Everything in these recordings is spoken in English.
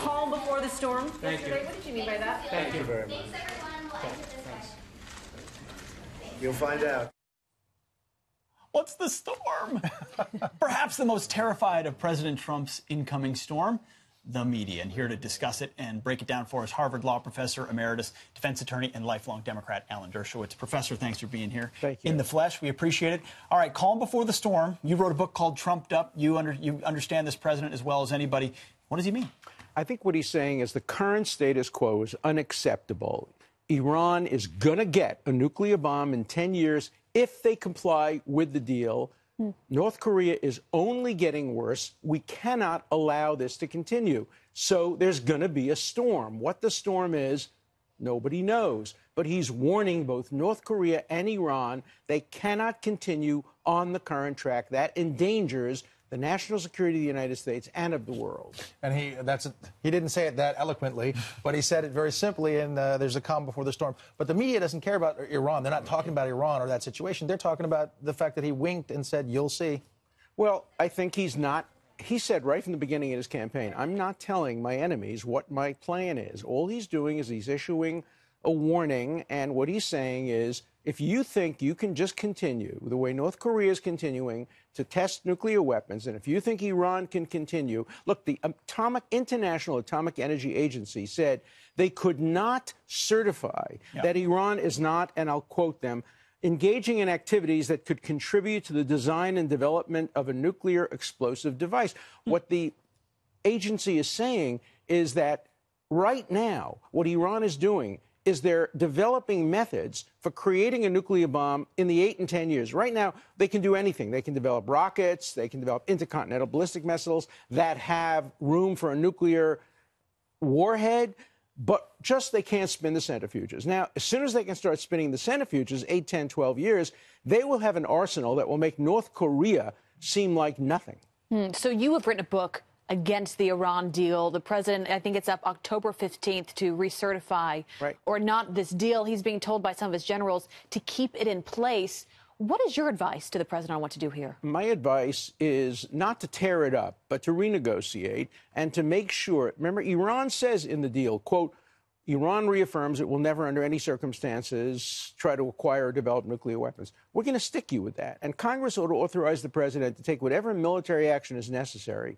calm before the storm Thank yesterday. you. What did you mean by that? Thank you very much. Thanks, everyone. We'll end it this way. You'll find out. What's the storm? Perhaps the most terrified of President Trump's incoming storm, the media. And here to discuss it and break it down for us, Harvard Law Professor Emeritus, defense attorney, and lifelong Democrat Alan Dershowitz. Professor, thanks for being here. Thank you. In the flesh. We appreciate it. All right, calm before the storm. You wrote a book called Trumped Up. You understand this president as well as anybody. What does he mean? I think what he's saying is the current status quo is unacceptable. Iran is going to get a nuclear bomb in 10 years if they comply with the deal. North Korea is only getting worse. We cannot allow this to continue. So there's going to be a storm. What the storm is, nobody knows. But he's warning both North Korea and Iran they cannot continue on the current track. That endangers the national security of the United States and of the world. And he didn't say it that eloquently, but he said it very simply, and there's a calm before the storm. But the media doesn't care about Iran. They're not talking about Iran or that situation. They're talking about the fact that he winked and said, you'll see. Well, I think he's not. He said right from the beginning of his campaign, I'm not telling my enemies what my plan is. All he's doing is he's issuing a warning, and what he's saying is, if you think you can just continue the way North Korea is continuing to test nuclear weapons, and if you think Iran can continue, look, the International Atomic Energy Agency said they could not certify that Iran is not, and I'll quote them, engaging in activities that could contribute to the design and development of a nuclear explosive device. What the agency is saying is that right now, what Iran is doing is they're developing methods for creating a nuclear bomb in the 8 and 10 years. Right now, they can do anything. They can develop rockets. They can develop intercontinental ballistic missiles that have room for a nuclear warhead, but just they can't spin the centrifuges. Now, as soon as they can start spinning the centrifuges, 8, 10, 12 years, they will have an arsenal that will make North Korea seem like nothing. So you have written a book against the Iran deal. The president, I think it's up October 15th to recertify or not this deal. He's being told by some of his generals to keep it in place. What is your advice to the president on what to do here? My advice is not to tear it up, but to renegotiate and to make sure. Remember, Iran says in the deal, quote, Iran reaffirms it will never under any circumstances try to acquire or develop nuclear weapons. We're going to stick you with that. And Congress ought to authorize the president to take whatever military action is necessary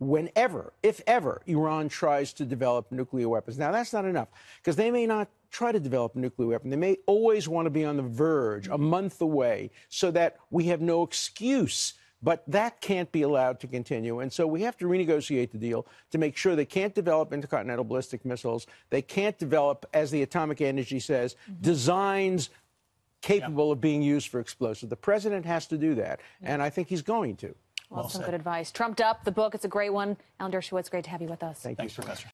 whenever, if ever, Iran tries to develop nuclear weapons. Now, that's not enough, because they may not try to develop a nuclear weapon. They may always want to be on the verge, a month away, so that we have no excuse. But that can't be allowed to continue. And so we have to renegotiate the deal to make sure they can't develop intercontinental ballistic missiles. They can't develop, as the Atomic Energy says, designs capable of being used for explosives. The president has to do that, and I think he's going to. Well, some good advice. Trumped Up, the book. It's a great one. Alan Dershowitz, great to have you with us. Thanks, Professor.